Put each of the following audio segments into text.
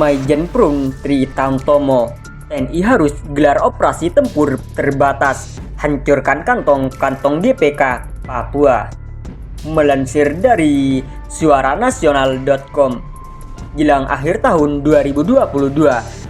Maijen Prun Tri Tamtomo. TNI harus gelar operasi tempur terbatas, hancurkan kantong-kantong GPK Papua. Melansir dari suaranasional.com, jelang akhir tahun 2022,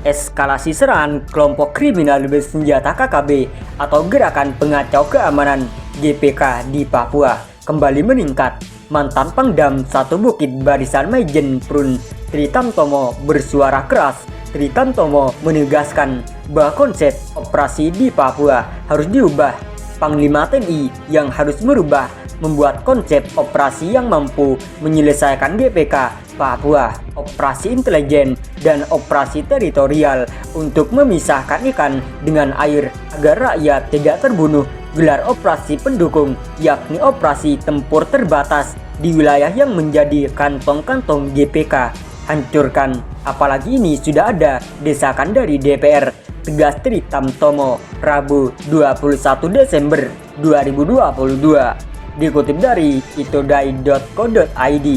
eskalasi serangan kelompok kriminal bersenjata KKB atau Gerakan Pengacau Keamanan GPK di Papua kembali meningkat. Mantan Pangdam 1 Bukit Barisan Maijen Prun Tri Tamtomo bersuara keras. Tri Tamtomo menegaskan bahwa konsep operasi di Papua harus diubah. Panglima TNI yang harus merubah, membuat konsep operasi yang mampu menyelesaikan GPK Papua, operasi intelijen dan operasi teritorial untuk memisahkan ikan dengan air agar rakyat tidak terbunuh. Gelar operasi pendukung, yakni operasi tempur terbatas di wilayah yang menjadi kantong-kantong GPK. Hancurkan, apalagi ini sudah ada desakan dari DPR, tegas Tri Tamtomo Rabu 21 Desember 2022. Dikutip dari itodai.co.id.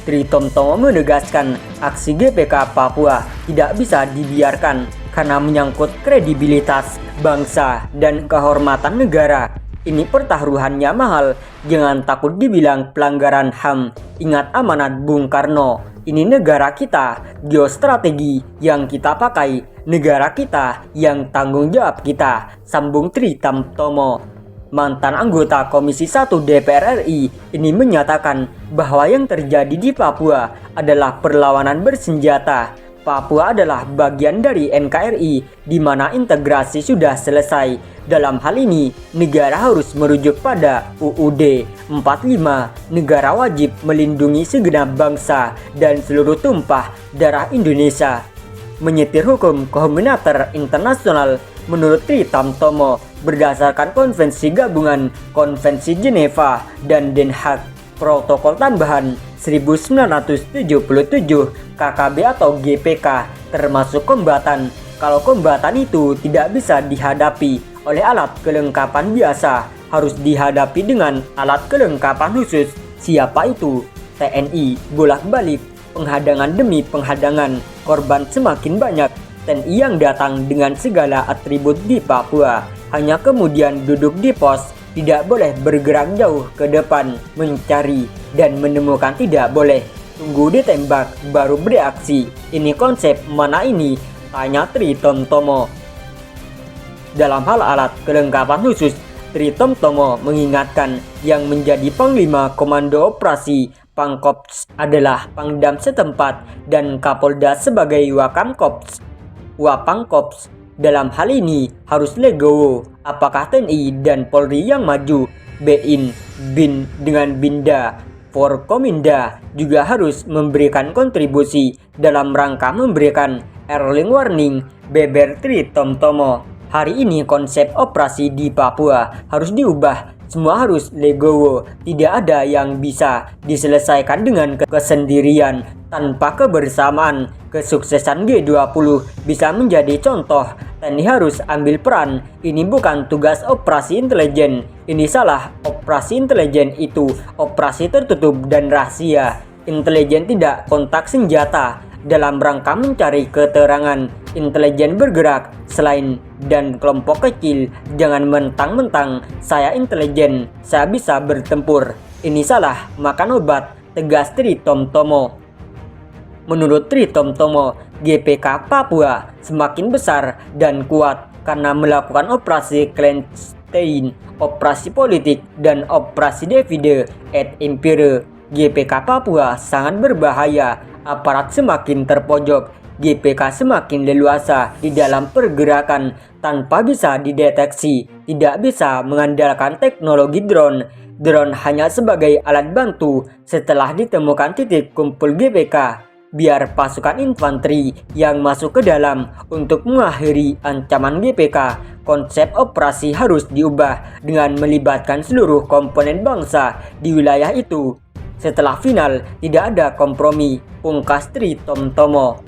Tri Tamtomo menegaskan aksi GPK Papua tidak bisa dibiarkan karena menyangkut kredibilitas bangsa dan kehormatan negara. Ini pertaruhannya mahal, jangan takut dibilang pelanggaran HAM. Ingat amanat Bung Karno, ini negara kita, geostrategi yang kita pakai, negara kita yang tanggung jawab kita, sambung Tri Tamtomo. Mantan anggota Komisi 1 DPR RI ini menyatakan bahwa yang terjadi di Papua adalah perlawanan bersenjata. Papua adalah bagian dari NKRI di mana integrasi sudah selesai. Dalam hal ini, negara harus merujuk pada UUD 45. Negara wajib melindungi segenap bangsa dan seluruh tumpah darah Indonesia. Menyetir hukum koordinator internasional menurut Tri Tamtomo berdasarkan Konvensi Gabungan, Konvensi Geneva, dan Den Haag, Protokol Tambahan 1977 KKB atau GPK, termasuk kombatan. Kalau kombatan itu tidak bisa dihadapi oleh alat kelengkapan biasa, harus dihadapi dengan alat kelengkapan khusus. Siapa itu? TNI. Bolak-balik, penghadangan demi penghadangan, korban semakin banyak. TNI yang datang dengan segala atribut di Papua, hanya kemudian duduk di pos, tidak boleh bergerak jauh ke depan, mencari dan menemukan tidak boleh. Tunggu ditembak baru bereaksi. Ini konsep mana ini? Tanya Tri Tamtomo. Dalam hal alat kelengkapan khusus, Tri Tamtomo mengingatkan yang menjadi Panglima Komando Operasi Pangkops adalah Pangdam setempat dan Kapolda sebagai Wakamkops. Wapangkops dalam hal ini harus legowo. Apakah TNI dan Polri yang maju? BIN, BIN dengan Binda, Forkominda juga harus memberikan kontribusi dalam rangka memberikan early warning, beber Tri Tamtomo. Hari ini konsep operasi di Papua harus diubah. Semua harus legowo. Tidak ada yang bisa diselesaikan dengan kesendirian. Tanpa kebersamaan, kesuksesan G20 bisa menjadi contoh. TNI harus ambil peran. Ini bukan tugas operasi intelijen. Ini salah. Operasi intelijen itu operasi tertutup dan rahasia. Intelijen tidak kontak senjata. Dalam rangka mencari keterangan, intelijen bergerak selain dan kelompok kecil. Jangan mentang-mentang saya intelijen, saya bisa bertempur. Ini salah, makan obat, tegas Tri Tamtomo. Menurut Tri Tamtomo, GPK Papua semakin besar dan kuat karena melakukan operasi clandestine, operasi politik, dan operasi divide et impere. GPK Papua sangat berbahaya. Aparat semakin terpojok, GPK semakin leluasa di dalam pergerakan tanpa bisa dideteksi, tidak bisa mengandalkan teknologi drone. Drone hanya sebagai alat bantu setelah ditemukan titik kumpul GPK. Biar pasukan infanteri yang masuk ke dalam untuk mengakhiri ancaman GPK. Konsep operasi harus diubah dengan melibatkan seluruh komponen bangsa di wilayah itu. Setelah final, tidak ada kompromi, pungkas Tri Tamtomo.